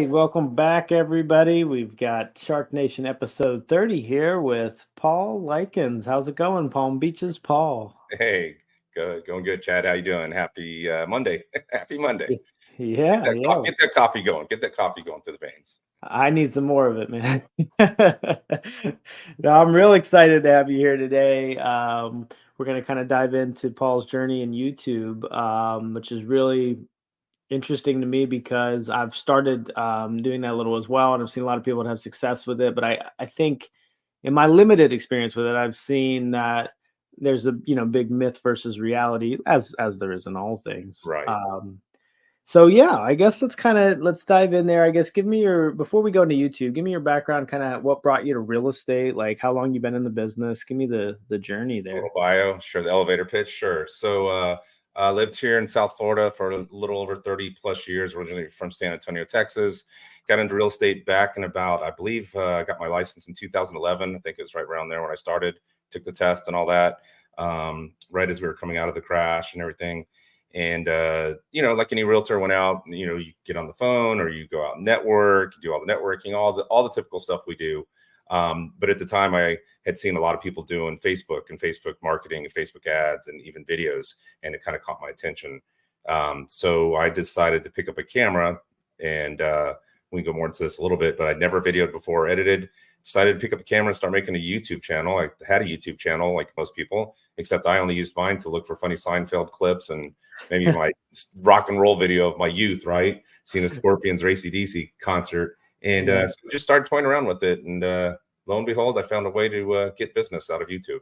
right, welcome back, everybody. We've got SharkNation episode 30 here with Paul Lykins. How's it going, Palm Beaches, Paul? Hey, going good, Chad. How you doing? Happy Monday. Happy Monday. Y- Yeah, yeah. Get that coffee going. Get that coffee going through the veins. I need some more of it, man. No, I'm real excited to have you here today. We're going to kind of dive into Paul's journey in YouTube, which is really interesting to me because I've started doing that a little as well, and I've seen a lot of people have success with it. But I think in my limited experience with it, I've seen that there's a big myth versus reality, as there is in all things. Right. So yeah, I guess let's dive in there. I guess give me your before we go into YouTube, give me your background, kind of what brought you to real estate, like how long you've been in the business. Give me the journey A little there. bio. Sure. The elevator pitch. Sure. I lived here in South Florida for a little over 30 plus years, originally from San Antonio, Texas. Got into real estate back in about, I believe, I got my license in 2011. I think it was right around there when I started, took the test and all that, right as we were coming out of the crash and everything. And, like any realtor went out, you get on the phone or you go out and network, you do all the networking, all the typical stuff we do. But at the time, I had seen a lot of people doing Facebook and Facebook marketing and Facebook ads and even videos, and it kind of caught my attention. So I decided to pick up a camera, and we can go more into this a little bit, but I'd never videoed before, edited. Decided to pick up a camera and start making a YouTube channel. I had a YouTube channel like most people, except I only used mine to look for funny Seinfeld clips and maybe my rock and roll video of my youth, right? Seeing the Scorpions or AC/DC concert. And Yeah. so just started toying around with it. And lo and behold, I found a way to get business out of YouTube.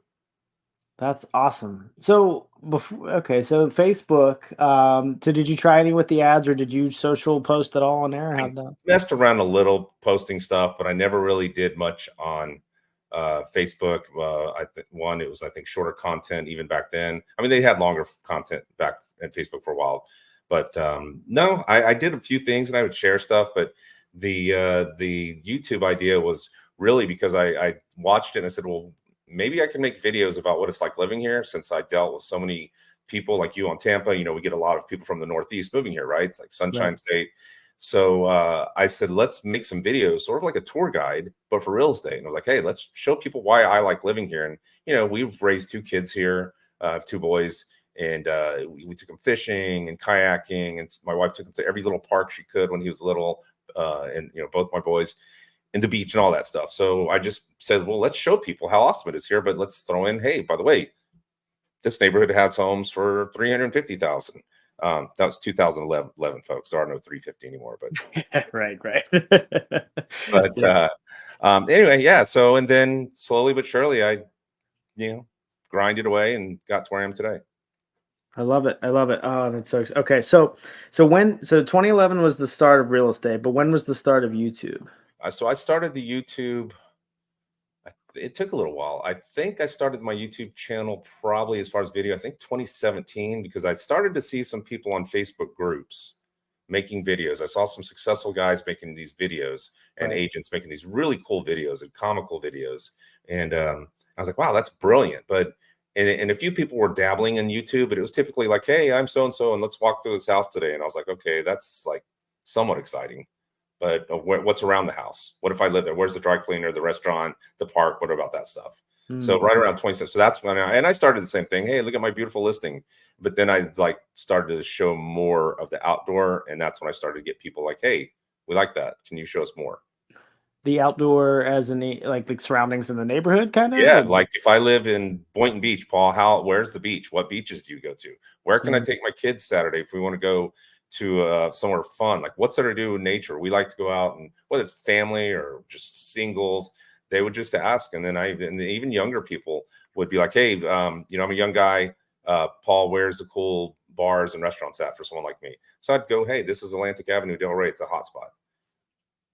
That's awesome. So before, okay, so Facebook. So did you try any with the ads, or did you social post at all on there? I How'd that? messed around a little posting stuff, but I never really did much on Facebook. It was, I think, shorter content even back then. I mean, they had longer content back at Facebook for a while. But no, I did a few things and I would share stuff. But the YouTube idea was really because I watched it and I said, well, maybe I can make videos about what it's like living here, since I dealt with so many people like you on Tampa. We get a lot of people from the Northeast moving here, right? It's like Right. Sunshine State. So I said, let's make some videos, sort of like a tour guide, but for real estate. And I was like, hey, let's show people why I like living here. And, we've raised two kids here. I have two boys, and we took them fishing and kayaking. And my wife took him to every little park she could when he was little. And, both my boys, and the beach and all that stuff. So I just said, well, let's show people how awesome it is here, but let's throw in, hey, by the way, this neighborhood has homes for 350,000. That was 2011, folks. There are no 350 anymore, Right, right. but Yeah, anyway, yeah. So and then slowly but surely, I grinded away and got to where I am today. I love it. I love it. Oh, that's okay. So 2011 was the start of real estate, but when was the start of YouTube? So I started the YouTube. It took a little while. I think I started my YouTube channel probably, as far as video, I think 2017, because I started to see some people on Facebook groups making videos. I saw some successful guys making these videos and Right. agents making these really cool videos and comical videos. And I was like, wow, that's brilliant. And a few people were dabbling in YouTube, but it was typically like, hey, I'm so and so, and let's walk through this house today. And I was like, okay, that's like somewhat exciting. But what's around the house? What if I live there? Where's the dry cleaner, the restaurant, the park? What about that stuff? So Mm. right around 26. So that's when I started the same thing. Hey, look at my beautiful listing. But then I like started to show more of the outdoor, and that's when I started to get people like, hey, we like that. Can you show us more? The outdoor as in like the surroundings in the neighborhood, kind of, Yeah, or like if I live in Boynton Beach, Paul, where's the beach? What beaches do you go to? Where can I mm, take my kids Saturday if we want to go to somewhere fun? Like what's there to do in nature? We like to go out, and whether it's family or just singles, they would just ask. And then even younger people would be like, hey, I'm a young guy. Paul, where's the cool bars and restaurants at for someone like me? So I'd go, hey, this is Atlantic Avenue, Delray. It's a hot spot.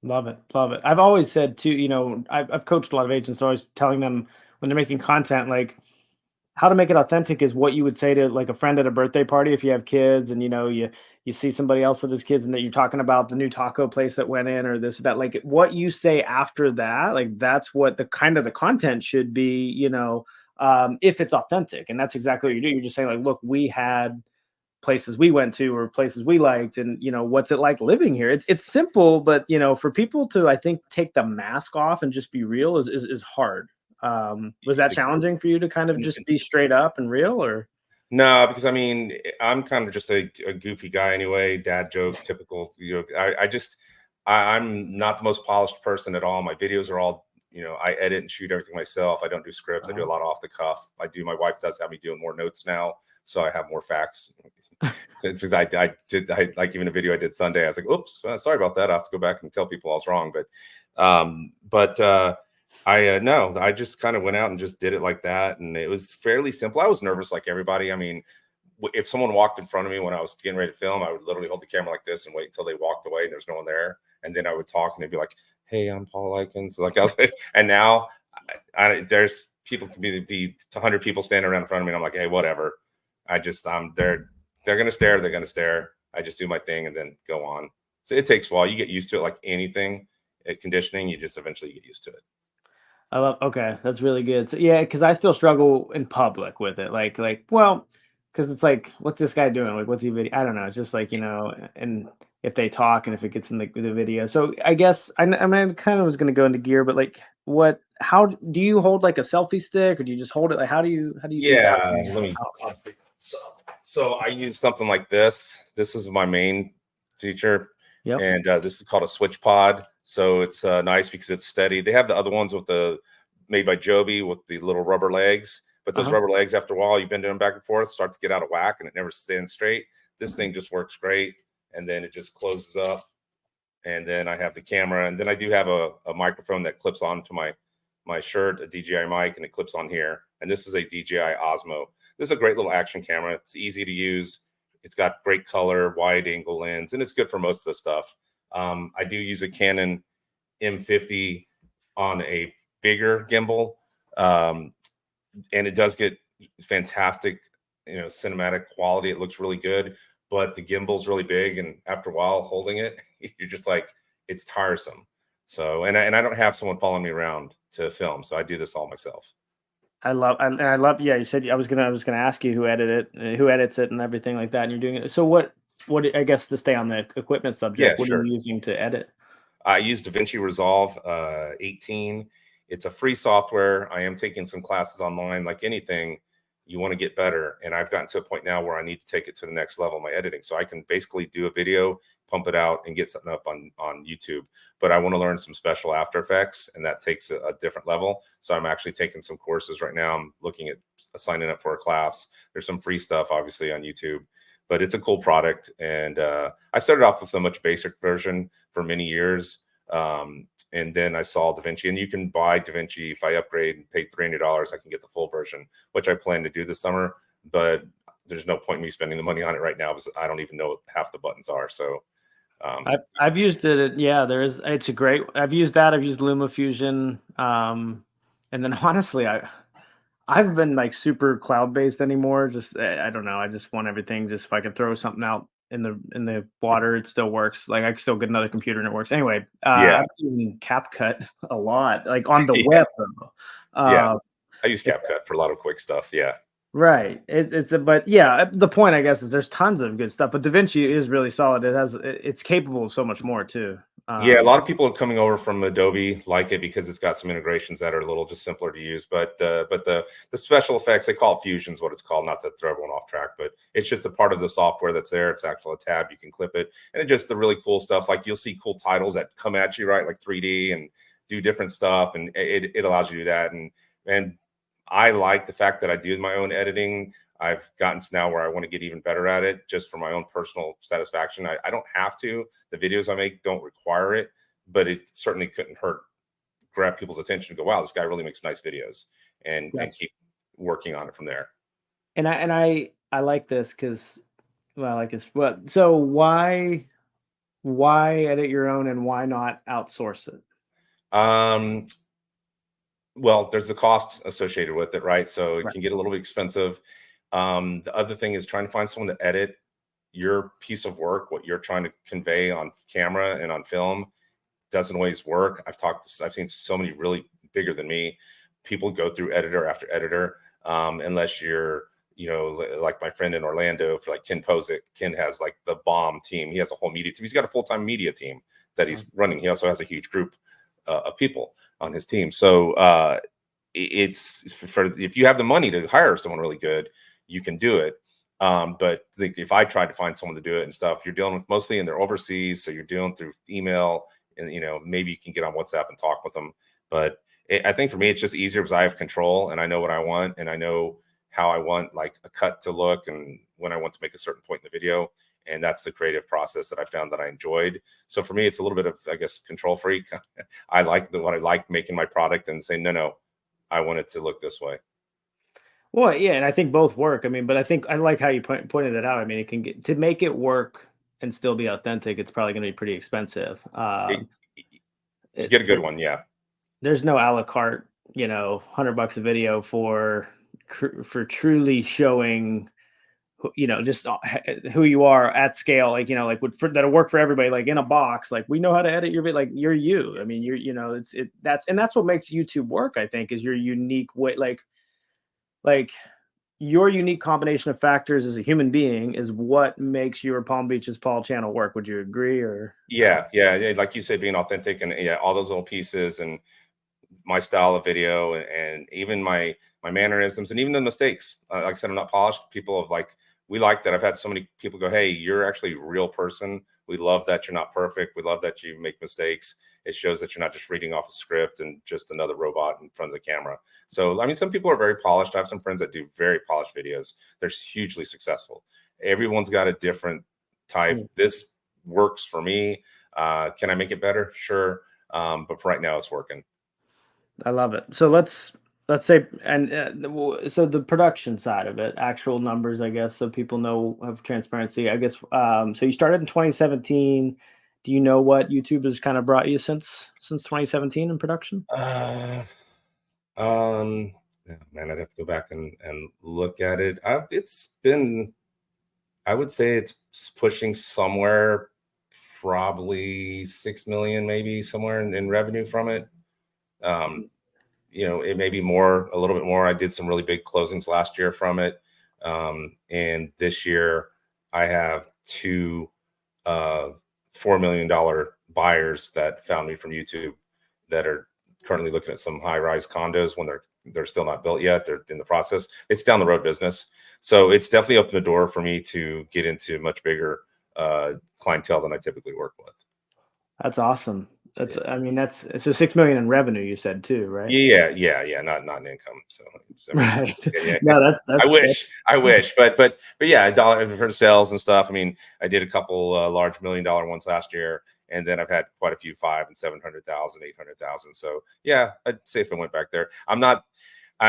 love it, love it. I've always said too, I've coached a lot of agents, always telling them when they're making content, like how to make it authentic is what you would say to like a friend at a birthday party if you have kids, and you see somebody else that has kids, and that you're talking about the new taco place that went in or this or that, like what you say after that, like that's what the kind of the content should be, if it's authentic. And that's exactly what you do. You're just saying like, look, we had places we went to or places we liked, and what's it like living here. It's simple, but for people to, I think, take the mask off and just be real is hard. Was that challenging for you to kind of just be straight up and real, or? No, because I mean, I'm kind of just a goofy guy anyway. Dad joke, typical. I'm not the most polished person at all. My videos are all, I edit and shoot everything myself. I don't do scripts. I do a lot off the cuff. My wife does have me doing more notes now, so I have more facts. Because I like, even a video I did Sunday, I was like, oops, sorry about that. I have to go back and tell people I was wrong. No, I just kind of went out and just did it like that, and it was fairly simple. I was nervous like everybody. I mean, if someone walked in front of me when I was getting ready to film, I would literally hold the camera like this and wait until they walked away and there's no one there, and then I would talk and they'd be like, "Hey, I'm Paul Lykins." Like I was, and now there's people can be 100 people standing around in front of me, and I'm like, "Hey, whatever." They're gonna stare. They're gonna stare. I just do my thing and then go on. So it takes a while. You get used to it, like anything. Conditioning, you just eventually get used to it. I love. Okay, that's really good. So yeah, because I still struggle in public with it. Well, because it's like, what's this guy doing? Like, what's he video? I don't know. It's just like, and if they talk and if it gets in the video. So I guess I mean, I kind of was gonna go into gear, but like, what? How do you hold like a selfie stick, or do you just hold it? Like, how do you do that? Yeah, let me. So I use something like this. This is my main feature, Yep. and this is called a switch pod. So it's nice because it's steady. They have the other ones with the made by Joby with the little rubber legs, but those Uh-huh. rubber legs, after a while, you've been doing back and forth, start to get out of whack, and it never stands straight. This thing just works great, and then it just closes up. And then I have the camera, and then I do have a microphone that clips onto my shirt, a DJI mic, and it clips on here. And this is a DJI Osmo. This is a great little action camera. It's easy to use. It's got great color, wide angle lens, and it's good for most of the stuff. I do use a Canon M50 on a bigger gimbal, and it does get fantastic, cinematic quality. It looks really good, but the gimbal's really big, and after a while holding it, you're just like, it's tiresome. So, and I don't have someone following me around to film, so I do this all myself. I love. Yeah, you said I was gonna ask you who edits it, and everything like that. And you're doing it. So what? I guess to stay on the equipment Yeah, subject, what are sure. you using to edit? I use DaVinci Resolve 18. It's a free software. I am taking some classes online. Like anything, you want to get better. And I've gotten to a point now where I need to take it to the next level, my editing. So I can basically do a video, pump it out, and get something up on YouTube. But I want to learn some special After Effects, and that takes a different level. So I'm actually taking some courses right now. I'm looking at signing up for a class. There's some free stuff, obviously, on YouTube, but it's a cool product. And I started off with a much basic version for many years. And then I saw DaVinci, and you can buy DaVinci. If I upgrade and pay $300, I can get the full version, which I plan to do this summer. But there's no point in me spending the money on it right now because I don't even know what half the buttons are. So I've used it. Yeah, there is. It's a great. I've used that. I've used LumaFusion. And then honestly, I've been like super cloud based anymore. Just I don't know. I just want everything. Just if I can throw something out in the water, it still works. Like I can still get another computer and it works. Anyway, yeah, I've been using CapCut a lot, like on the yeah, web though. yeah. Uh, I use it's CapCut for a lot of quick stuff. Yeah. right. But yeah, the point I guess is there's tons of good stuff, but DaVinci is really solid. It's capable of so much more too. Yeah, a Um, lot of people are coming over from Adobe like it because it's got some integrations that are a little just simpler to use. But the special effects, they call it Fusion's what it's called, not to throw everyone off track, but it's just a part of the software that's there. It's actually a tab, you can clip it. And it just the really cool stuff. Like you'll see cool titles that come at you, right? Like 3D and do different stuff. And it allows you to do that. And I like the fact that I do my own editing. I've gotten to now where I want to get even better at it just for my own personal satisfaction. I don't have to. The videos I make don't require it, but it certainly couldn't hurt, grab people's attention and go, wow, this guy really makes nice videos, and yes. keep working on it from there. And I like this because, well, I like this. But so why edit your own and why not outsource it? Um, well, there's the cost associated with it, right? So it Right. can get a little bit expensive. The other thing is trying to find someone to edit your piece of work, what you're trying to convey on camera and on film doesn't always work. I've seen so many really bigger than me. People go through editor after editor, unless you're like my friend in Orlando for like Ken Posick. Ken has like the bomb team. He has a whole media team. He's got a full-time media team that he's running. He also has a huge group of people on his team. So it's for if you have the money to hire someone really good, you can do it. But if I tried to find someone to do it and stuff, you're dealing with mostly, and they're overseas, so you're dealing through email, and maybe you can get on WhatsApp and talk with them. But I think for me, it's just easier because I have control and I know what I want, and I know how I want like a cut to look, and when I want to make a certain point in the video. And that's the creative process that I found that I enjoyed. So for me, it's a little bit of, I guess, control freak. I like what I like making my product and saying, no, I want it to look this way. Well, yeah, and I think both work. I mean, but I think I like how you pointed it out. I mean, it can get to make it work and still be authentic. It's probably going to be pretty expensive. To get a good one, yeah. There's no a la carte, $100 a video for truly showing, just who you are at scale. Like, like that'll work for everybody. Like in a box, like we know how to edit your video. Like you're you. I mean, that's what makes YouTube work. I think is your unique way. Like your unique combination of factors as a human being is what makes your Palm Beaches Paul channel work. Would you agree? Or yeah, like you said, being authentic, and all those little pieces, and my style of video, and even my mannerisms, and even the mistakes. Like I said, I'm not polished. People have we like that. I've had so many people go, hey, you're actually a real person. We love that you're not perfect. We love that you make mistakes. It shows that you're not just reading off a script and just another robot in front of the camera. So, I mean, some people are very polished. I have some friends that do very polished videos. They're hugely successful. Everyone's got a different type. This works for me. Can I make it better? Sure. But for right now, it's working. I love it. So let's say, and so the production side of it, actual numbers, I guess, so people know, have transparency, I guess. So you started in 2017. Do you know what YouTube has kind of brought you since 2017 in production? Yeah, man, I'd have to go back and look at it. It's been, I would say it's pushing somewhere probably 6 million, maybe somewhere in revenue from it. It may be more, a little bit more. I did some really big closings last year from it. And this year I have two $4 million buyers that found me from YouTube that are currently looking at some high-rise condos when they're still not built yet. They're in the process. It's down the road business. So it's definitely opened the door for me to get into much bigger clientele than I typically work with. That's awesome. I mean, that's so 6 million in revenue, you said too, right? Yeah. Not in income. So I mean, Right. yeah. No, I wish, but yeah, dollar for sales and stuff. I mean, I did a couple large $1 million ones last year, and then I've had quite a few 500,000 and 700,000, 800,000. So yeah, I'd say if I went back there, I'm not.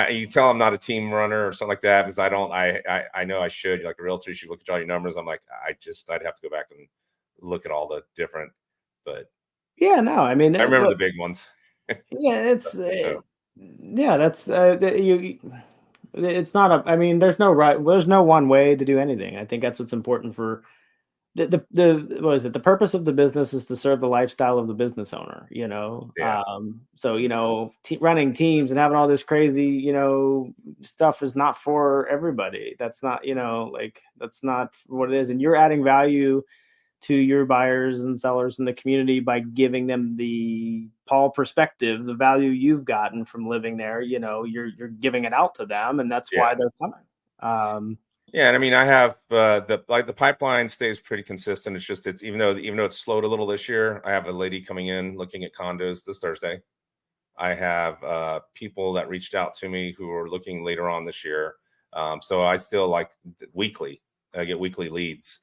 You tell I'm not a team runner or something like that, because I don't. I know I should. Like a realtor, you should look at all your numbers. I'm like, I'd have to go back and look at all the different. But yeah, no, I mean, I remember the big ones. yeah, it's So yeah, that's you. It's not a. I mean, there's no right. There's no one way to do anything. I think that's what's important for the what is it? The purpose of the business is to serve the lifestyle of the business owner. yeah. So running teams and having all this crazy stuff is not for everybody. That's not that's not what it is. And you're adding value to your buyers and sellers in the community by giving them the Paul perspective, the value you've gotten from living there. You're giving it out to them, and that's Yeah. why they're coming. Yeah, and I mean, I have the pipeline stays pretty consistent. It's even though it's slowed a little this year, I have a lady coming in looking at condos this Thursday. I have people that reached out to me who are looking later on this year. So I still weekly. I get weekly leads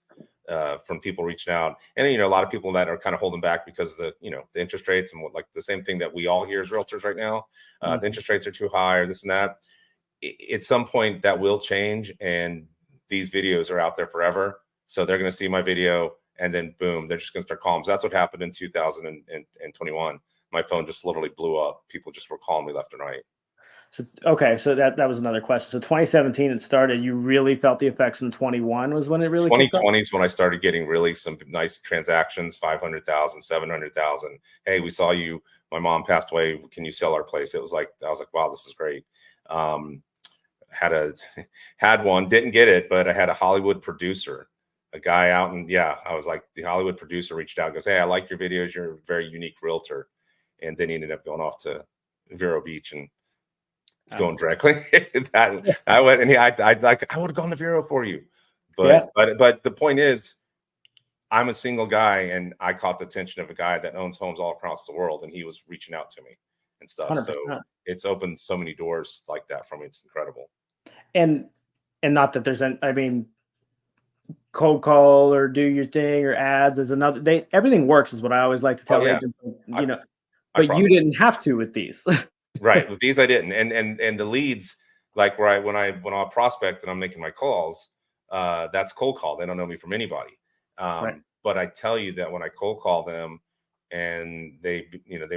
from people reaching out, and a lot of people that are kind of holding back because the interest rates, and the same thing that we all hear as realtors right now. The interest rates are too high, or this and that. At some point that will change, and these videos are out there forever. So they're going to see my video, and then boom, they're just going to start calling. So that's what happened in 2021. My phone just literally blew up. People just were calling me left and right. So okay, so that was another question. So 2017 it started. You really felt the effects in 21 was when it really kicked off? 2020 is when I started getting really some nice transactions, 500,000, 700,000. Hey, we saw you. My mom passed away. Can you sell our place? I was like, wow, this is great. had a had one, didn't get it, but I had a Hollywood producer, a guy out, and yeah, I was like, the Hollywood producer reached out and goes, "Hey, I like your videos. You're a very unique realtor." And then he ended up going off to Vero Beach and going directly. that Yeah. I went and I like I would have gone to Vero for you, Yeah. but the point is, I'm a single guy, and I caught the attention of a guy that owns homes all across the world, and he was reaching out to me and stuff. So 100%. it's opened so many doors like that for me. It's incredible. And not that there's an I mean, cold call or do your thing or ads is another they everything works is what I always like to Oh tell yeah, agents, I I but you prospect. didn't have to with these. Right. With these, I didn't. And the leads, like where when I prospect and I'm making my calls, that's cold call. They don't know me from anybody. Right. But I tell you that when I cold call them, and they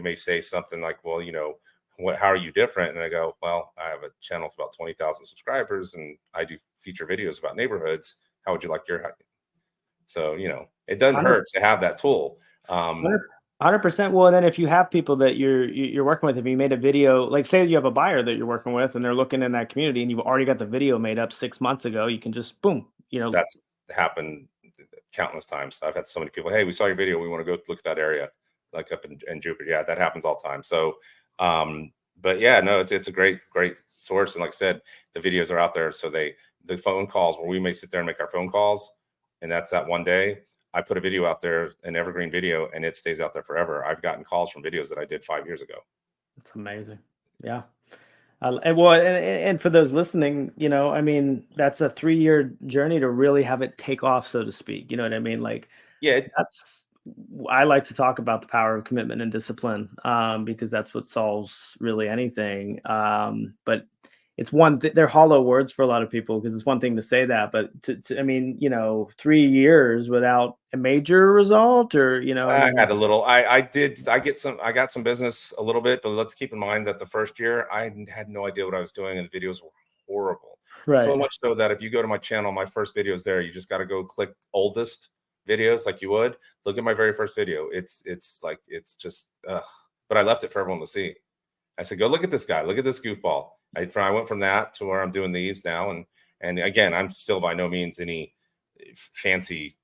may say something like, "Well, how are you different?" And I go, "Well, I have a channel with about 20,000 subscribers, and I do feature videos about neighborhoods. How would you like your?" So it doesn't hurt 100%. to have that tool. Um, 100%. Well, and then if you have people that you're working with, if you made a video, like say you have a buyer that you're working with and they're looking in that community and you've already got the video made up 6 months ago, you can just boom, that's happened countless times. I've had so many people, "Hey, we saw your video. We want to go look at that area, like up in Jupiter." Yeah, that happens all the time. So, but yeah, no, it's a great source. And like I said, the videos are out there. So the phone calls where we may sit there and make our phone calls, and that's that one day. I put a video out there, an evergreen video, and it stays out there forever. I've gotten calls from videos that I did 5 years ago. it's amazing. Yeah. And well, and for those listening, I mean, that's a 3-year journey to really have it take off, so to speak. You know what I mean? Like Yeah, that's I like to talk about the power of commitment and discipline, because that's what solves really anything. But it's they're hollow words for a lot of people because it's one thing to say that, but I mean, 3 years without a major result, or I I mean, had a little. I got some business a little bit, but let's keep in mind that the first year I had no idea what I was doing, and the videos were horrible. So right, much so that if you go to my channel, my first video is there. You just got to go click oldest videos, like you would. Look at my very first video. It's like it's just. But I left it for everyone to see. I said, "Go look at this guy. Look at this goofball." I went from that to where I'm doing these now, and again, I'm still by no means any fancy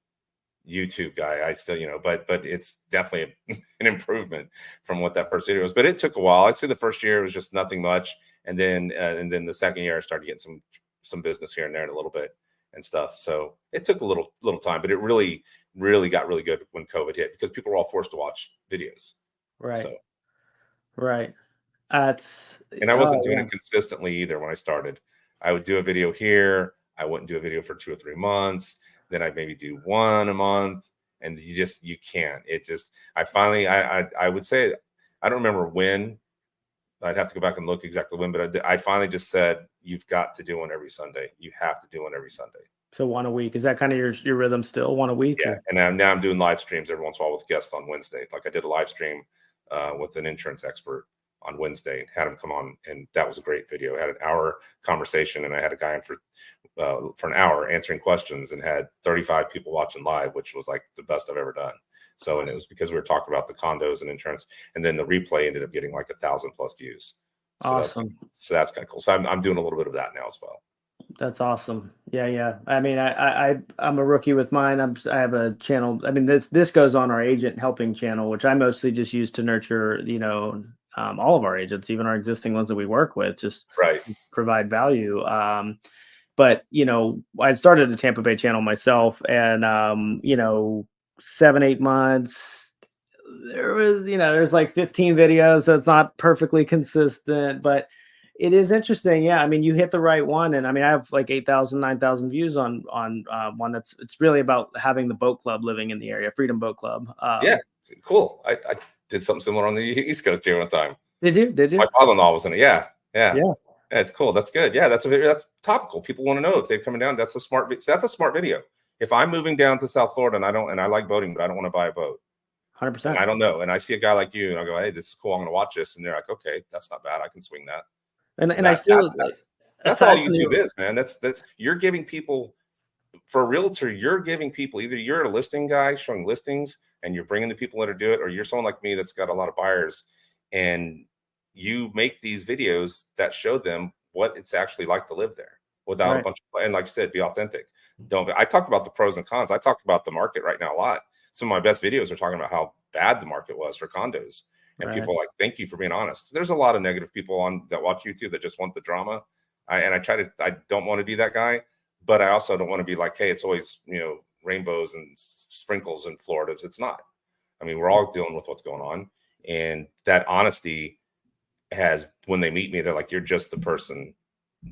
YouTube guy. I still, but it's definitely an improvement from what that first video was. But it took a while. I'd say the first year was just nothing much, and then the second year I started getting some business here and there and a little bit and stuff. So it took a little time, but it really got really good when COVID hit because people were all forced to watch videos. right, So right. That's and I wasn't oh doing yeah, it consistently either when I started. I would do a video here. I wouldn't do a video for 2 or 3 months. Then I'd maybe do one a month. And you can't. It just I finally I would say I don't remember when. I'd have to go back and look exactly when, but I finally just said, "You've got to do one every Sunday. You have to do one every Sunday." so one a week, is that kind of your rhythm still, one a week, Yeah, or and now I'm doing live streams every once in a while with guests on Wednesday. Like I did a live stream with an insurance expert on Wednesday, and had him come on, and that was a great video. I had an hour conversation, and I had a guy in for an hour answering questions, and had 35 people watching live, which was like the best I've ever done. So, and it awesome, was because we were talking about the condos and insurance, and then the replay ended up getting like 1,000+ views. So awesome. that's kind of cool. So I'm doing a little bit of that now as well. That's awesome. Yeah, yeah. I mean, I'm a rookie with mine. I have a channel. I mean, this goes on our agent helping channel, which I mostly just use to nurture, all of our agents, even our existing ones that we work with, just Right. provide value. But I started a Tampa Bay channel myself, and 7, 8 months. There's like 15 videos, so it's not perfectly consistent, but it is interesting. Yeah, I mean, you hit the right one, and I mean, I have like 8,000, 9,000 views on one it's really about having the boat club living in the area, Freedom Boat Club. Yeah. Cool. I did something similar on the East Coast here one time. Did you? Did My you? father-in-law was in it. Yeah, yeah, Yeah, yeah. It's cool. That's good. Yeah, that's topical. People want to know if they're coming down. That's a smart video. If I'm moving down to South Florida and I like boating, but I don't want to buy a boat, and 100%. I don't know, and I see a guy like you, and I go, "Hey, this is cool. I'm going to watch this," and they're like, "Okay, that's not bad. I can swing that." And So I still that's all aside from YouTube the is, man. That's you're giving people for a realtor, you're giving people either you're a listing guy showing listings and you're bringing the people that are do it, or you're someone like me that's got a lot of buyers and you make these videos that show them what it's actually like to live there without a Right. bunch of, and like you said, be authentic. Don't be, I talk about the pros and cons. I talk about the market right now a lot. Some of my best videos are talking about how bad the market was for condos. And Right. people are like, thank you for being honest. There's a lot of negative people on that watch YouTube that just want the drama. I don't want to be that guy, but I also don't want to be like, hey, it's always, rainbows and sprinkles in Florida. It's not. I mean, we're all dealing with what's going on. And that honesty has, when they meet me, they're like, you're just the person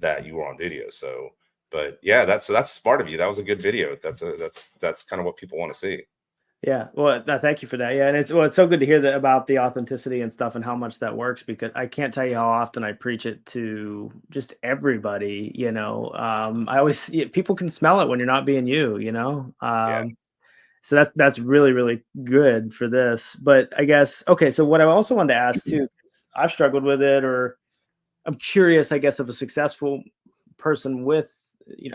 that you were on video. So, but yeah, that's smart of you. That was a good video. That's kind of what people want to see. Yeah. Well, thank you for that. Yeah, and it's so good to hear that about the authenticity and stuff and how much that works, because I can't tell you how often I preach it to just everybody. I always people can smell it when you're not being you. Yeah. So that's really really good for this. But I guess okay. So what I also wanted to ask too, 'cause I've struggled with it, or I'm curious, I guess, of a successful person with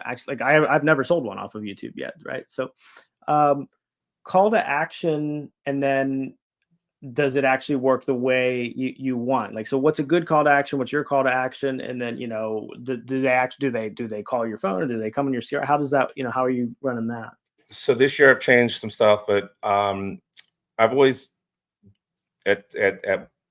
actually, like I've never sold one off of YouTube yet, right? So. Um, Call to action, and then does it actually work the way you want? Like, so what's a good call to action? What's your call to action? And then, do they actually, do they call your phone, or do they come in your CR? How does that, how are you running that? So this year I've changed some stuff, but I've always at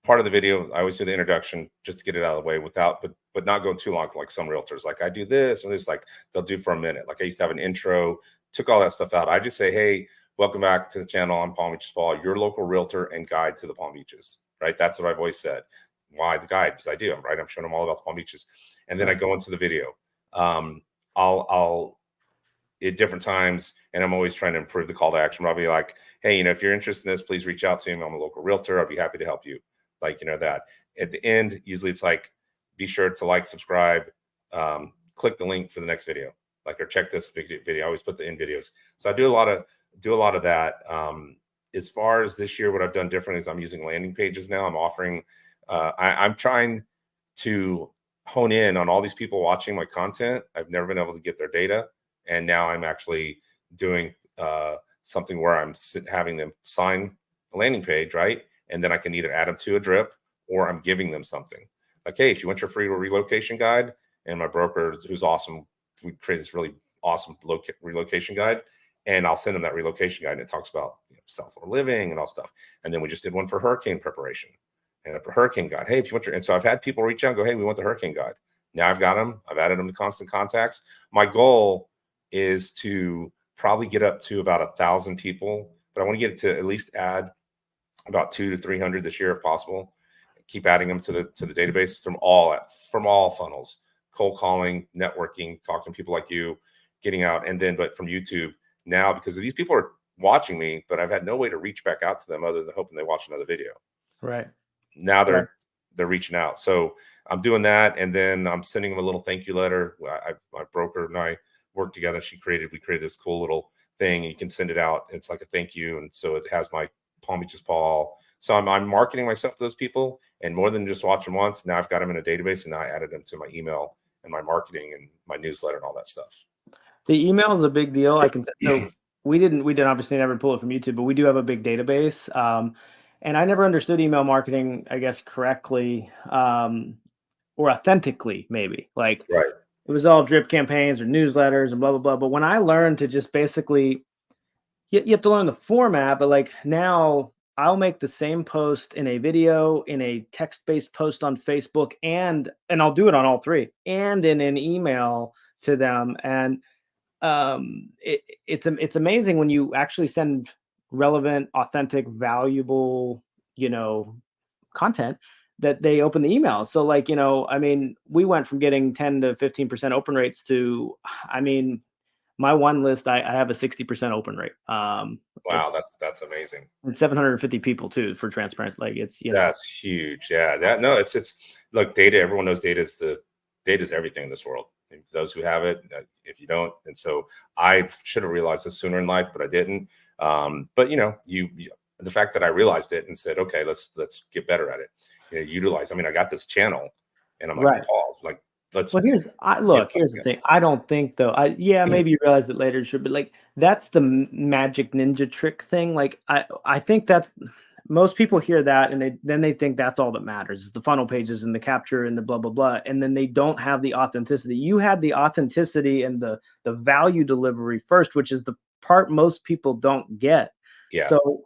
part of the video, I always do the introduction just to get it out of the way without, but not going too long. Like some realtors, like I do this and this, like they'll do for a minute. Like I used to have an intro, took all that stuff out. I just say, hey, welcome back to the channel. I'm Palm Beaches Paul, your local realtor and guide to the Palm Beaches. Right? That's what I've always said. Why the guide? Because I do. Right? I'm showing them all about the Palm Beaches, and then I Right. go into the video. I'll at different times, and I'm always trying to improve the call to action. I'll be like, hey, if you're interested in this, please reach out to me. I'm a local realtor. I'll be happy to help you. Like, that. At the end, usually it's like, be sure to like, subscribe, click the link for the next video, like, or check this video. I always put the end videos. So I do a lot of that. As far as this year, what I've done different is I'm using landing pages now. I'm offering, I'm trying to hone in on all these people watching my content. I've never been able to get their data. And now I'm actually doing something where I'm having them sign a landing page, right? And then I can either add them to a drip, or I'm giving them something. Like, hey, if you want your free relocation guide, and my broker, who's awesome, we create this really awesome relocation guide, and I'll send them that relocation guide, and it talks about South Florida living and all stuff. And then we just did one for hurricane preparation and a hurricane guide. Hey, if you want your, and so I've had people reach out and go, hey, we want the hurricane guide. Now I've got them. I've added them to constant contacts. My goal is to probably get up to about 1,000 people, but I want to get it to at least add about 200 to 300 this year if possible. Keep adding them to the database from all funnels: cold calling, networking, talking to people like you, getting out, and then but from YouTube now, because these people are watching me, but I've had no way to reach back out to them other than hoping they watch another video. Right. Now Right. they're reaching out, so I'm doing that, and then I'm sending them a little thank you letter. My broker and I worked together. We created this cool little thing. You can send it out. It's like a thank you, and so it has my Palm Beaches Paul. So I'm marketing myself to those people, and more than just watch them once. Now I've got them in a database, and now I added them to my email and my marketing and my newsletter and all that stuff. The email is a big deal. So we didn't obviously never pull it from YouTube, but we do have a big database. And I never understood email marketing, I guess, correctly, or authentically, maybe. Like, Right. it was all drip campaigns or newsletters and blah blah blah. But when I learned to just basically, you have to learn the format. But like now, I'll make the same post in a video, in a text-based post on Facebook, and I'll do it on all three, and in an email to them. And it's amazing when you actually send relevant, authentic, valuable, you know, content, that they open the emails. So like, I mean, we went from getting 10 to 15% open rates to, I mean, my one list, I have a 60% open rate. Wow, that's amazing. It's 750 people too, for transparency. Like, it's, That's huge. Yeah. That no, it's look, data. Everyone knows data is everything in this world. And those who have it, if you don't, and so I should have realized this sooner in life, but I didn't. But the fact that I realized it and said, okay, let's get better at it. Utilize. I mean, I got this channel, and I'm like, right. pause. Like, let's Well, get here's the something. thing. I don't think though. Yeah, maybe you realize it later, sure, but like, that's the magic ninja trick thing. Like, I think most people hear that and then they think that's all that matters is the funnel pages and the capture and the blah blah blah, and then they don't have the authenticity. You had the authenticity and the value delivery first, which is the part most people don't get. Yeah, So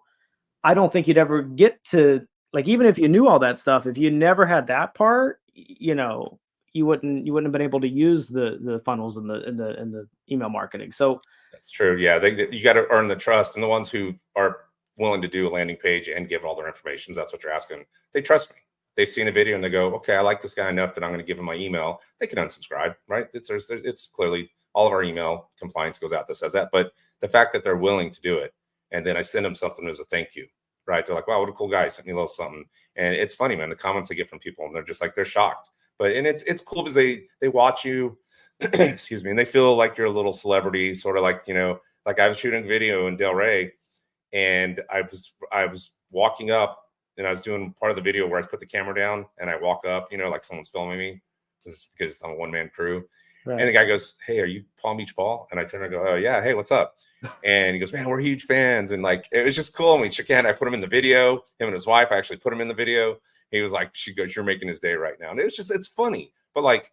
I don't think you'd ever get to, like, even if you knew all that stuff, if you never had that part, you wouldn't have been able to use the funnels and the email marketing. So that's true. Yeah, you got to earn the trust, and the ones who are willing to do a landing page and give all their information, that's what you're asking. They trust me. They've seen a video and they go, okay, I like this guy enough that I'm going to give him my email. They can unsubscribe, right? It's clearly all of our email compliance goes out that says that, but the fact that they're willing to do it, and then I send them something as a thank you, right? They're like, wow, what a cool guy, sent me a little something, and it's funny, man. The comments I get from people, and they're just like they're shocked, but and it's cool because they watch you, excuse me, and they feel like you're a little celebrity, sort of like like I was shooting a video in Delray, and I was walking up, and I was doing part of the video where I put the camera down and I walk up, like someone's filming me. This is because I'm a one-man crew. And the right. guy goes, "Hey, are you Palm Beach Paul?" And I turn and go, "Oh yeah, hey, what's up?" And he goes, "Man, we're huge fans." And like it was just cool. And we shook hands. I put him in the video. Him and his wife, I actually put him in the video. He was like, she goes, "You're making his day right now." And it's funny. But like,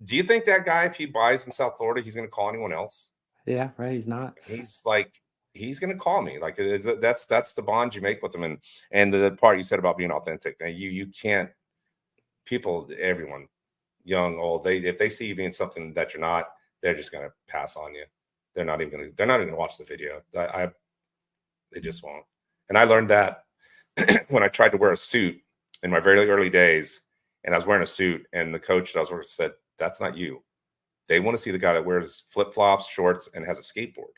do you think that guy, if he buys in South Florida, he's gonna call anyone else? Yeah, right. He's not. He's like, he's gonna call me. Like that's the bond you make with him. And the part you said about being authentic. Now, you can't, people, everyone, young, old, if they see you being something that you're not, they're just gonna pass on you. They're not even gonna watch the video. They just won't. And I learned that when I tried to wear a suit in my very early days, and I was wearing a suit, and the coach that I was working with said, "That's not you. They want to see the guy that wears flip flops, shorts, and has a skateboard.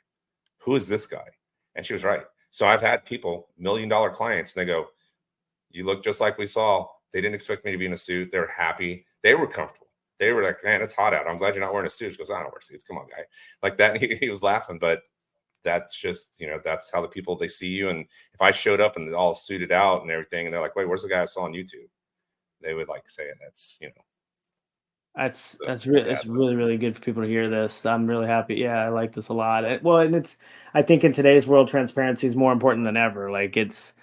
Who is this guy?" And she was right. So I've had people, $1 million clients, and they go, "You look just like we saw." They didn't expect me to be in a suit. They were happy. They were comfortable. They were like, "Man, it's hot out. I'm glad you're not wearing a suit." She goes, "I don't wear suits. Come on, guy." Like that. And he was laughing, but that's just, that's how the people, they see you. And if I showed up and all suited out and everything, and they're like, "Wait, where's the guy I saw on YouTube?" They would like say it. That's So, that's really yeah, it's really really good for people to hear this. I'm really happy. Yeah, I like this a lot. Well, and I think in today's world, transparency is more important than ever. Like it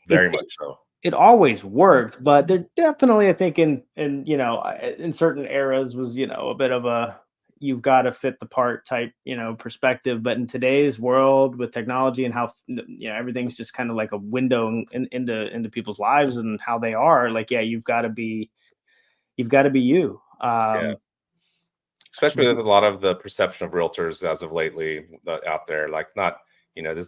very much so. it always worked, but there definitely, I think, in in certain eras was a bit of a you've got to fit the part type perspective. But in today's world with technology and how everything's just kind of like a window into people's lives and how they are, like, yeah, you've got to be you. Yeah. Especially with a lot of the perception of realtors as of lately out there, like not,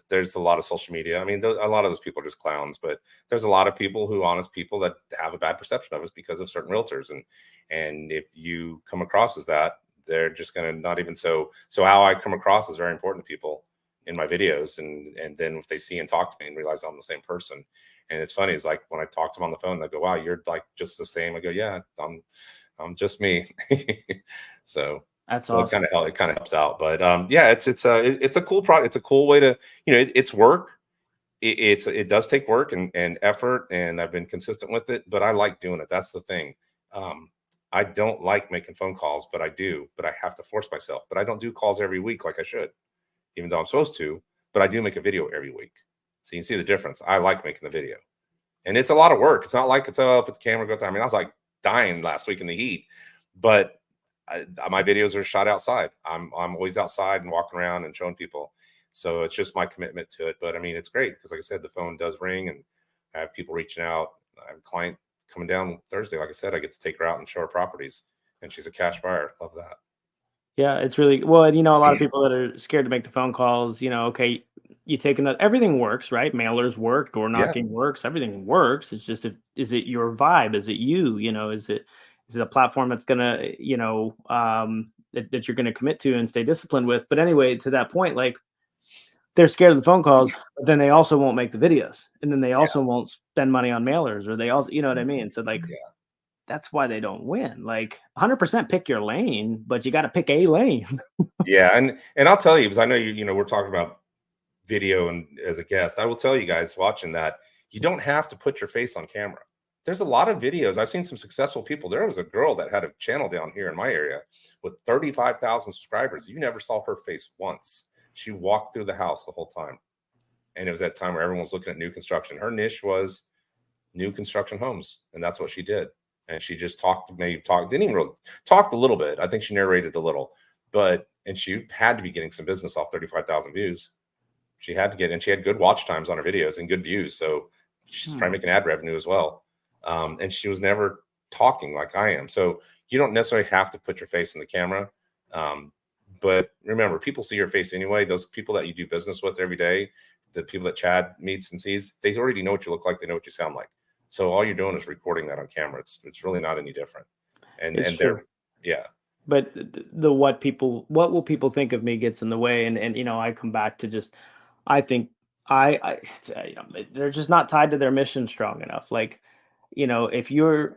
there's a lot of social media. I mean, a lot of those people are just clowns, but there's a lot of people honest people that have a bad perception of us because of certain realtors. And if you come across as that, they're just going to not even, so how I come across is very important to people in my videos. And then if they see and talk to me and realize I'm the same person. And it's funny, it's like when I talk to them on the phone, they go, "Wow, you're like just the same." I go, "Yeah, I'm just me." so That's so awesome. it kind of helps out. But yeah, it's a cool product. It's a cool way to, it's work. It does take work and effort, and I've been consistent with it, but I like doing it. That's the thing. um I don't like making phone calls, but I do. But I have to force myself. But I don't do calls every week like I should, even though I'm supposed to. But I do make a video every week, so you can see the difference. I like making the video, and it's a lot of work. It's not like it's, oh, put the camera, go. I mean, I was like dying last week in the heat, but my videos are shot outside. I'm always outside and walking around and showing people. So it's just my commitment to it. But I mean, it's great because, like I said, the phone does ring, and I have people reaching out. I have a client coming down Thursday. Like I said, I get to take her out and show her properties, and she's a cash buyer. Love that. Yeah, it's really well, and a lot of people that are scared to make the phone calls, okay, you take another everything works, right? Mailers work, door Yeah, knocking works, everything works. It's just, if is it your vibe? Is it you? Is it a platform that's gonna, that you're gonna commit to and stay disciplined with? But anyway, to that point, like, they're scared of the phone calls, but then they also won't make the videos, and then they yeah, also won't spend money on mailers, or they also, what I mean? So, like, yeah. that's why they don't win. Like, 100% pick your lane, but you got to pick a lane. Yeah, and I'll tell you, because I know we're talking about video and as a guest, I will tell you guys watching that you don't have to put your face on camera. There's a lot of videos. I've seen some successful people. There was a girl that had a channel down here in my area with 35,000 subscribers. You never saw her face once. She walked through the house the whole time. and it was that time where everyone was looking at new construction. Her niche was new construction homes, and that's what she did. And she just didn't even really talked a little bit. I think she narrated a little, and she had to be getting some business off 35,000 views. She had to get, and she had good watch times on her videos and good views. So she's trying to make an ad revenue as well. And she was never talking like I am. So you don't necessarily have to put your face in the camera. But remember, people see your face anyway. Those people that you do business with every day, the people that Chad meets and sees, they already know what you look like. They know what you sound like. So all you're doing is recording that on camera. It's really not any different. It's And they're, true. yeah, But the what will people think of me gets in the way, and I come back to just, I think they're just not tied to their mission strong enough. Like, if your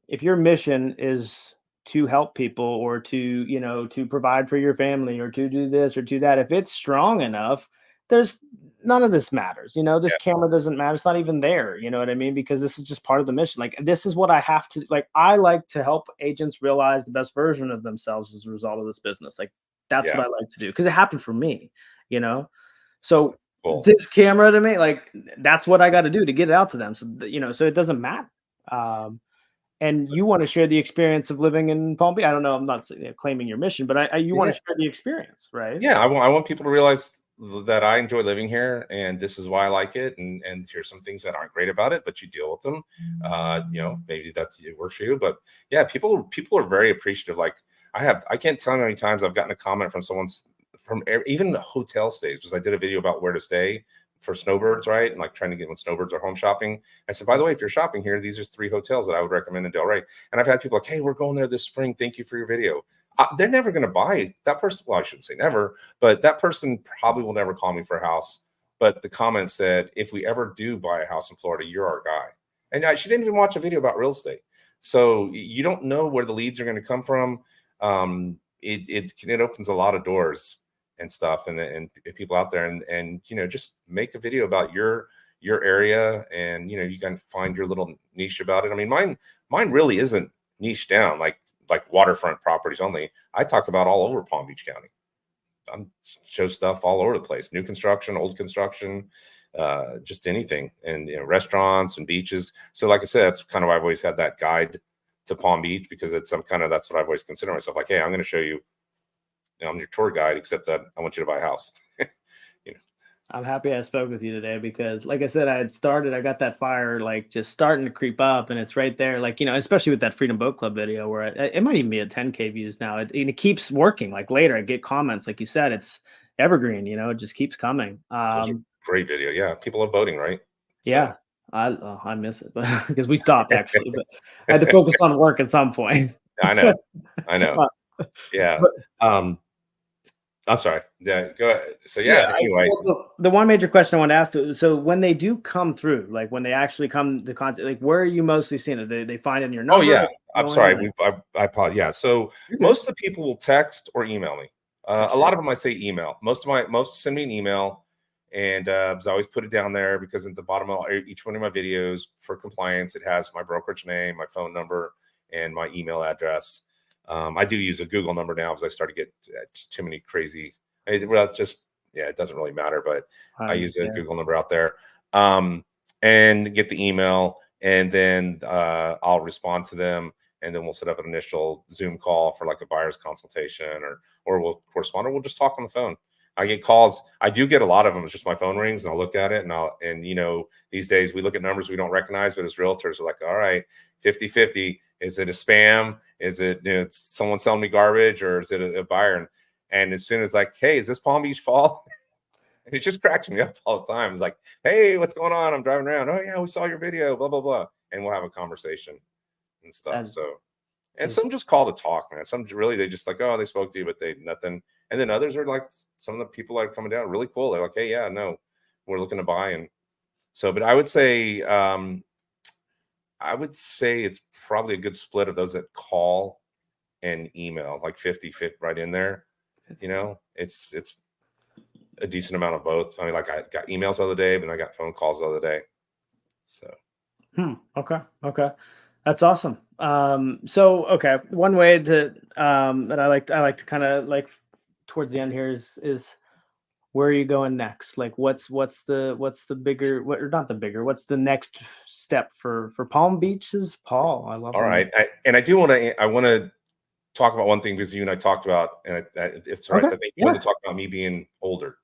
mission is to help people, or to to provide for your family, or to do this or do that, if it's strong enough, there's none of this matters. This yeah, camera doesn't matter. It's not even there. You know what I mean? Because this is just part of the mission. Like, this is what I have to, like, I like to help agents realize the best version of themselves as a result of this business. Like, that's yeah, what I like to do, because it happened for me, you know? So cool. this camera to me, like, that's what I got to do to get it out to them. So, so it doesn't matter. And you want to share the experience of living in Palm Beach. I don't know. I'm not claiming your mission, but you want Yeah, to share the experience, right? yeah. I want people to realize that I enjoy living here, and this is why I like it. And here's some things that aren't great about it, but you deal with them. Maybe it works for you. But yeah, people are very appreciative. Like, I can't tell you how many times I've gotten a comment from even the hotel stays, because I did a video about where to stay for snowbirds, right? And like trying to get when snowbirds are home shopping. I said, by the way, if you're shopping here, these are 3 hotels that I would recommend in Delray. And I've had people like, hey, we're going there this spring. Thank you for your video. They're never going to buy that person. Well, I shouldn't say never, but that person probably will never call me for a house. But the comment said, if we ever do buy a house in Florida, you're our guy. And she didn't even watch a video about real estate. So you don't know where the leads are going to come from. It opens a lot of doors and stuff, and people out there, and just make a video about your area, and you can find your little niche about it. I mean, mine really isn't niche down like waterfront properties only. I talk about all over Palm Beach County. I show stuff all over the place: new construction, old construction, just anything, and restaurants and beaches. So, like I said, that's kind of why I've always had that guide to Palm Beach, because that's what I've always considered myself. Like, hey, I'm going to show you. I'm your tour guide, except that I want you to buy a house. you know. I'm happy I spoke with you today, because, like I said, I got that fire, like, just starting to creep up, and it's right there. Like, especially with that Freedom Boat Club video, where it might even be at 10K views now. It keeps working. Like, later, I get comments, like you said, it's evergreen. It just keeps coming. It was a great video. Yeah, people love boating, right? So Yeah, I miss it, but because we stopped, actually, but I had to focus on work at some point. I know, I know. Uh, Yeah. but Um, I'm sorry. Yeah, go ahead. So yeah, yeah. Anyway, well, the one major question I want to ask, so when they do come through, like when they actually come to contact, like, where are you mostly seeing it? They find in your oh number, yeah. they I'm go in, sorry. like, I apologize. Yeah. So you're good. most of the people will text or email me. A Okay. lot of them I say email. Most send me an email, and I always put it down there, because at the bottom of each one of my videos, for compliance, it has my brokerage name, my phone number, and my email address. I do use a Google number now, because I started to get too many crazy. Well, it's just, yeah, it doesn't really matter, but I use a Yeah. Google number out there, and get the email, and then I'll respond to them, and then we'll set up an initial Zoom call for like a buyer's consultation, or we'll correspond, or we'll just talk on the phone. I get calls. I do get a lot of them. It's just my phone rings, and I'll look at it, and these days we look at numbers we don't recognize, but as realtors, we're like, all right, 50-50. Is it a spam? Is it someone selling me garbage, or is it a buyer? And as soon as, like, hey, is this Palm Beach Fall? And it just cracks me up all the time. It's like, hey, what's going on? I'm driving around. Oh yeah, we saw your video, blah, blah, blah. And we'll have a conversation and stuff. That So, and some is just call to talk, man. Some really, they just like, oh, they spoke to you, but they nothing. And then others are like, some of the people that are coming down really cool. They're like, hey, yeah, no, we're looking to buy. And so, but I would say it's probably a good split of those that call and email, like 50 fit right in there. It's a decent amount of both. I mean, like, I got emails the other day, but I got phone calls the other day. So Okay. Okay. That's awesome. So, okay, one way to that I like to kind of, like, towards the end here is where are you going next? Like, what's the bigger, what, or not the bigger, what's the next step for Palm Beaches, Paul? I love All the name. right. I do want to, I want to talk about one thing because you and I talked about, and if it's all right, Okay. I think you Yeah. wanted to talk about me being older.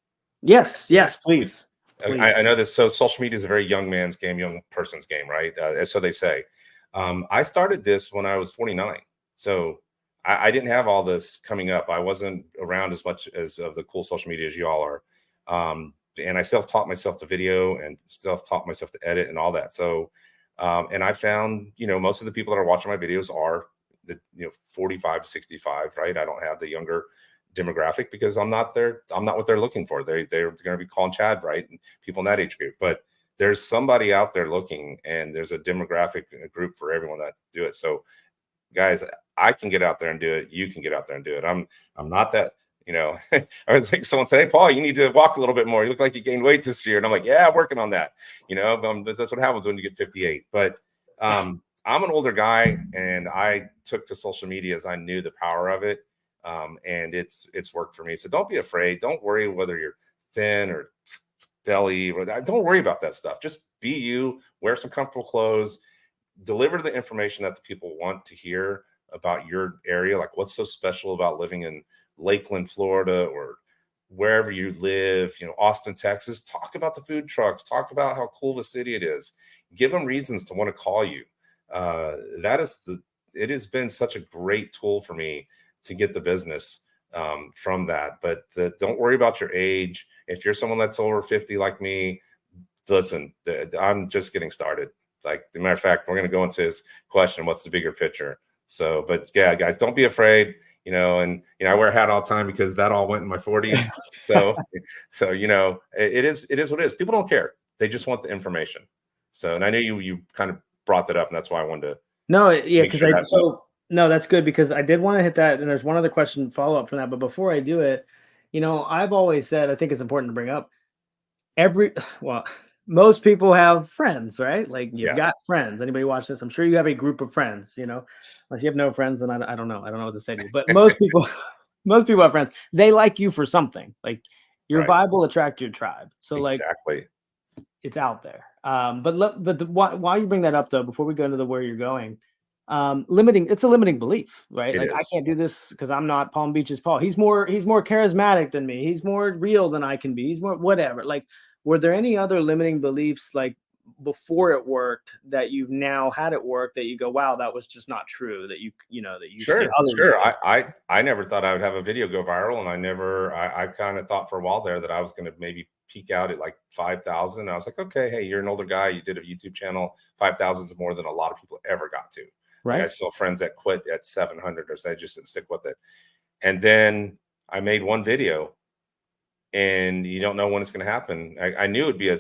Yes. Yeah. Yes. Please. I Please. know this. So social media is a very young man's game, young person's game, right? So they say. I started this when I was 29. So I didn't have all this coming up. I wasn't around as much as of the cool social media as y'all are. And I self-taught myself to video and self-taught myself to edit and all that. So, and I found, most of the people that are watching my videos are the, 45 to 65, right? I don't have the younger demographic because I'm not what they're looking for. They're going to be calling Chad, right? And people in that age group. But there's somebody out there looking, and there's a demographic group for everyone that do it. So guys, I can get out there and do it. You can get out there and do it. I'm not that, I would think someone say, hey, Paul, you need to walk a little bit more. You look like you gained weight this year. And I'm like, yeah, I'm working on that. That's what happens when you get 58. But I'm an older guy, and I took to social media as I knew the power of it. And it's worked for me. So don't be afraid. Don't worry whether you're thin or belly or that. Don't worry about that stuff. Just be you, wear some comfortable clothes, deliver the information that the people want to hear about your area. Like, what's so special about living in Lakeland, Florida, or wherever you live, Austin, Texas. Talk about the food trucks, talk about how cool the city it is, give them reasons to want to call you. That is it has been such a great tool for me to get the business from that. But don't worry about your age. If you're someone that's over 50 like me, listen, I'm just getting started. Like, as a matter of fact, we're going to go into his question, what's the bigger picture? So, but yeah, guys, don't be afraid, and, I wear a hat all the time because that all went in my 40s. So, it is what it is. People don't care. They just want the information. So, and I knew you kind of brought that up, and that's why I wanted to No, yeah, make because sure I that. so no, that's good because I did want to hit that, and there's one other question follow up from that. But before I do it, I've always said I think it's important to bring up every well, most people have friends, right? Like you've Yeah, got friends. Anybody watch this? I'm sure you have a group of friends. Unless you have no friends, then I don't know. I don't know what to say to you. But most people, most people have friends. They like you for something. Like your right. vibe will attract your tribe. So like Exactly. it's out there. While you bring that up though, before we go into the where you're going, it's a limiting belief, right? It Like I is. can't do this because I'm not Palm Beach's Paul. He's more charismatic than me. He's more real than I can be. He's more whatever. Like, were there any other limiting beliefs like before it worked that you've now had it work that you go, wow, that was just not true that that you see Sure, others sure. do? I never thought I would have a video go viral, and I kind of thought for a while there that I was going to maybe peak out at like 5,000. I was like, okay, hey, you're an older guy, you did a YouTube channel, 5,000 is more than a lot of people ever got to. Like, I Right? saw friends that quit at 700, or they just didn't stick with it. And then I made one video, and you don't know when it's going to happen. I knew it'd be a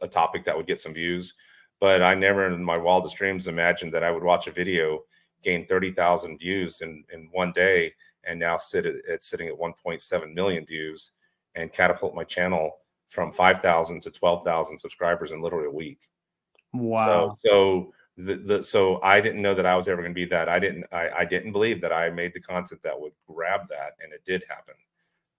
topic that would get some views, but I never in my wildest dreams imagined that I would watch a video gain 30,000 views in one day, and now sitting at 1.7 million views, and catapult my channel from 5,000 to 12,000 subscribers in literally a week. So Wow. so I didn't know that I was ever going to be that. I didn't believe that I made the content that would grab that, and it did happen.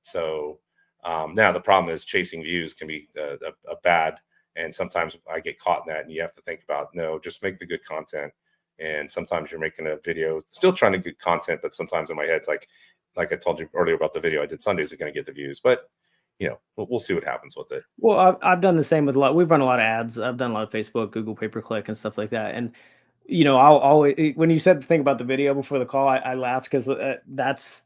So now the problem is chasing views can be a bad, and sometimes I get caught in that. And you have to think about, no, just make the good content. And sometimes you're making a video, still trying to get content, but sometimes in my head it's like I told you earlier about the video I did Sunday, is it going to get the views? But we'll see what happens with it. Well, I've done the same with a lot. We've run a lot of ads. I've done a lot of Facebook, Google pay per click, and stuff like that. And I'll always when you said the thing about the video before the call, I laughed because that's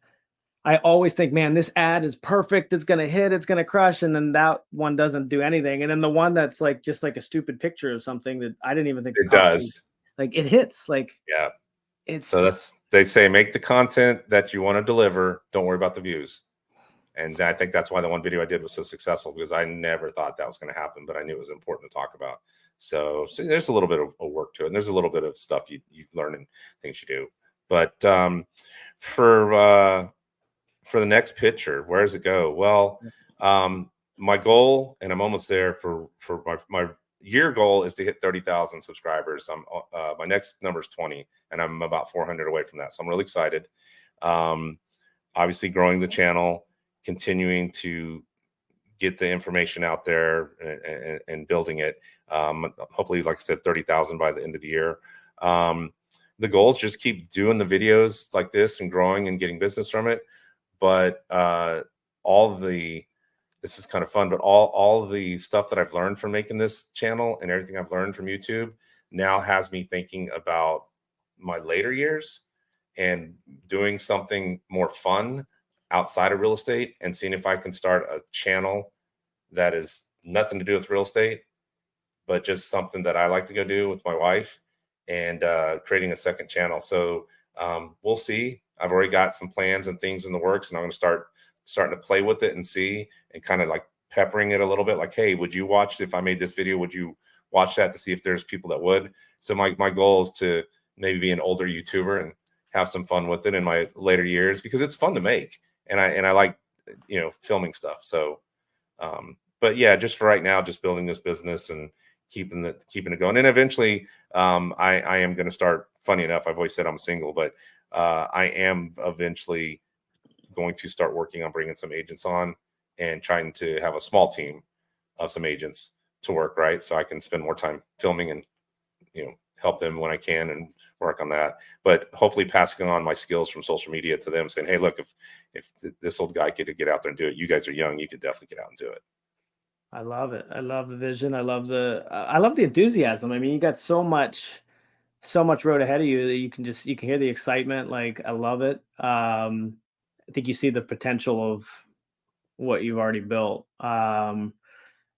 I always think, man, this ad is perfect. It's gonna hit. It's gonna crush. And then that one doesn't do anything. And then the one that's like just like a stupid picture of something that I didn't even think the It content, does. like it hits. Like Yeah. So it's they say, make the content that you want to deliver. Don't worry about the views. And I think that's why the one video I did was so successful, because I never thought that was going to happen, but I knew it was important to talk about. So there's a little bit of work to it, and there's a little bit of stuff you learn and things you do. But for uh, for the next picture, where does it go? Well, my goal, and I'm almost there, for my year goal is to hit 30,000 subscribers. My next number is 20, and I'm about 400 away from that. So I'm really excited. Um, Obviously growing the channel, continuing to get the information out there and building it. Hopefully, like I said, 30,000 by the end of the year. The goal is just keep doing the videos like this and growing and getting business from it. But all the this is kind of fun, but all the stuff that I've learned from making this channel and everything I've learned from YouTube now has me thinking about my later years and doing something more fun outside of real estate and seeing if I can start a channel that is nothing to do with real estate, but just something that I like to go do with my wife, and creating a second channel. So we'll see. I've already got some plans and things in the works, and I'm going to starting to play with it and see, and kind of like peppering it a little bit. Like, hey, would you watch if I made this video? Would you watch that to see if there's people that would? So my goal is to maybe be an older YouTuber and have some fun with it in my later years, because it's fun to make, and I like filming stuff. So but yeah, just for right now, just building this business and keeping it going. And eventually, I am going to start. Funny enough, I've always said I'm single, but I am eventually going to start working on bringing some agents on and trying to have a small team of some agents to work, right? So I can spend more time filming and help them when I can and work on that. But hopefully passing on my skills from social media to them, saying, hey, look, if this old guy could get out there and do it, you guys are young, you could definitely get out and do it. I love it. I love the vision. I love the enthusiasm. I mean, you got so much road ahead of you that you can hear the excitement. Like, I love it. I think you see the potential of what you've already built. And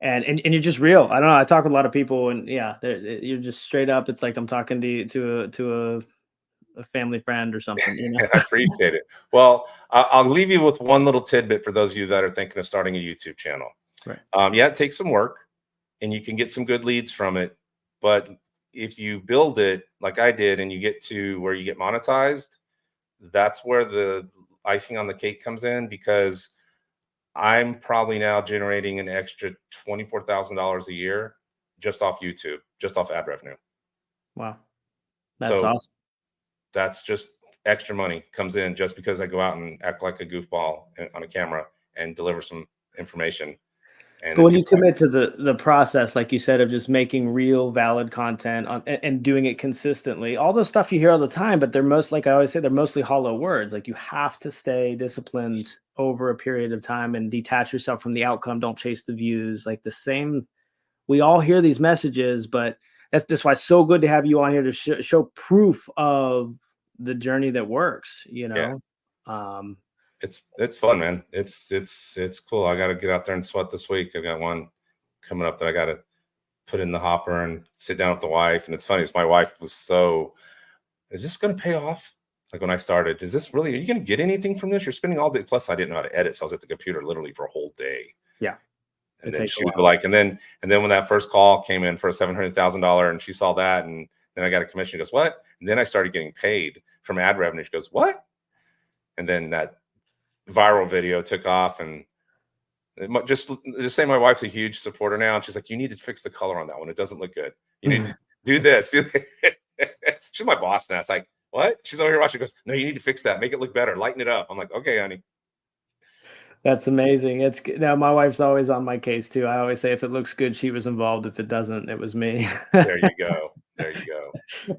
you're just real. I don't know. I talk with a lot of people, and yeah, you're just straight up. It's like I'm talking to a family friend or something. I appreciate it. Well, I'll leave you with one little tidbit for those of you that are thinking of starting a YouTube channel. Right. Yeah, it takes some work, and you can get some good leads from it. But if you build it like I did and you get to where you get monetized, that's where the icing on the cake comes in, because I'm probably now generating an extra $24,000 a year just off YouTube, just off ad revenue. Wow, that's So awesome. that's just extra money comes in just because I go out and act like a goofball on a camera and deliver some information. And But then when you people commit to the process, like you said, of just making real, valid content and doing it consistently, all the stuff you hear all the time, but like I always say, they're mostly hollow words. Like, you have to stay disciplined over a period of time and detach yourself from the outcome. Don't chase the views. Like, the same, we all hear these messages, but that's why it's so good to have you on here to show proof of the journey that works. yeah, Um, it's fun, man. It's cool. I got to get out there and sweat this week. I've got one coming up that I got to put in the hopper and sit down with the wife. And it's funny, is my wife was so, is this going to pay off? Like when I started, is this really, are you going to get anything from this? You're spending all day. Plus, I didn't know how to edit. So I was at the computer literally for a whole day. yeah, And it then takes a she was while. like, and then when that first call came in for $700,000 and she saw that, and then I got a commission, she goes, what? And then I started getting paid from ad revenue. She goes, what? And then that viral video took off, and just say my wife's a huge supporter now, and she's like, you need to fix the color on that one. It doesn't look good. You need to do this. She's my boss now. It's like, what? She's over here watching. She goes, no, you need to fix that. Make it look better. Lighten it up. I'm like, okay, honey. That's amazing. It's good. Now my wife's always on my case too. I always say if it looks good, she was involved. If it doesn't, it was me. There you go. There you go.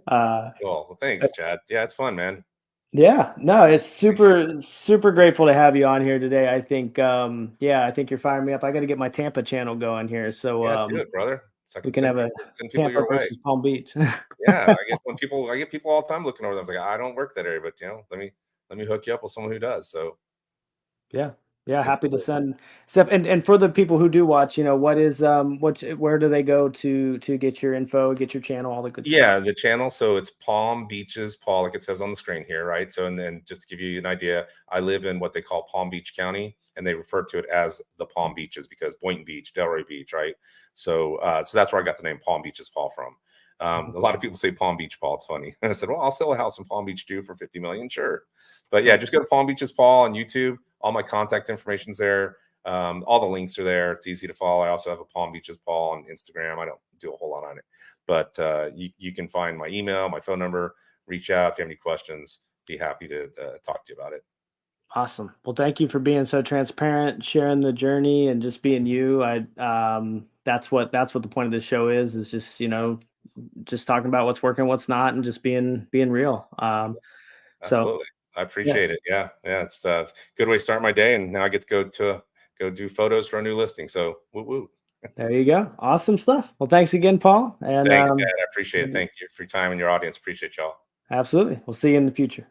uh, Cool. Well, thanks, Chad. Yeah, it's fun, man. yeah, no, it's Appreciate it. super grateful to have you on here today. I think, yeah, I think you're firing me up. I got to get my Tampa channel going here, so Yeah, do it, brother. So I we can can have a send people Tampa your way. versus Palm Beach. Yeah, I get people all the time looking over them. It's like, I don't work that area, but let me hook you up with someone who does. So Yeah. Yeah, it's happy to cool. send stuff. And for the people who do watch, what is where do they go to get your info, get your channel, all the good stuff? Yeah, the channel. So it's Palm Beaches, Paul, like it says on the screen here, right? So, and then just to give you an idea, I live in what they call Palm Beach County, and they refer to it as the Palm Beaches because Boynton Beach, Delray Beach, right? So that's where I got the name Palm Beaches Paul from. A lot of people say Palm Beach Paul. It's funny. I said, well, I'll sell a house in Palm Beach too for 50 million, sure. But yeah, just go to Palm Beaches Paul on YouTube. All my contact information's there. All the links are there. It's easy to follow. I also have a Palm Beaches Paul on Instagram. I don't do a whole lot on it. But you can find my email, my phone number, reach out if you have any questions. Be happy to talk to you about it. Awesome. Well, thank you for being so transparent, sharing the journey, and just being you. That's what the point of this show is just just talking about what's working, what's not, and just being real. So Absolutely. I yeah, appreciate it. Yeah. Yeah. It's a good way to start my day. And now I get to go do photos for a new listing. So woo woo. there you go. Awesome stuff. Well, thanks again, Paul, and Thanks, Dad. I appreciate it. Thank you for your time and your audience. Appreciate y'all. absolutely, we'll see you in the future.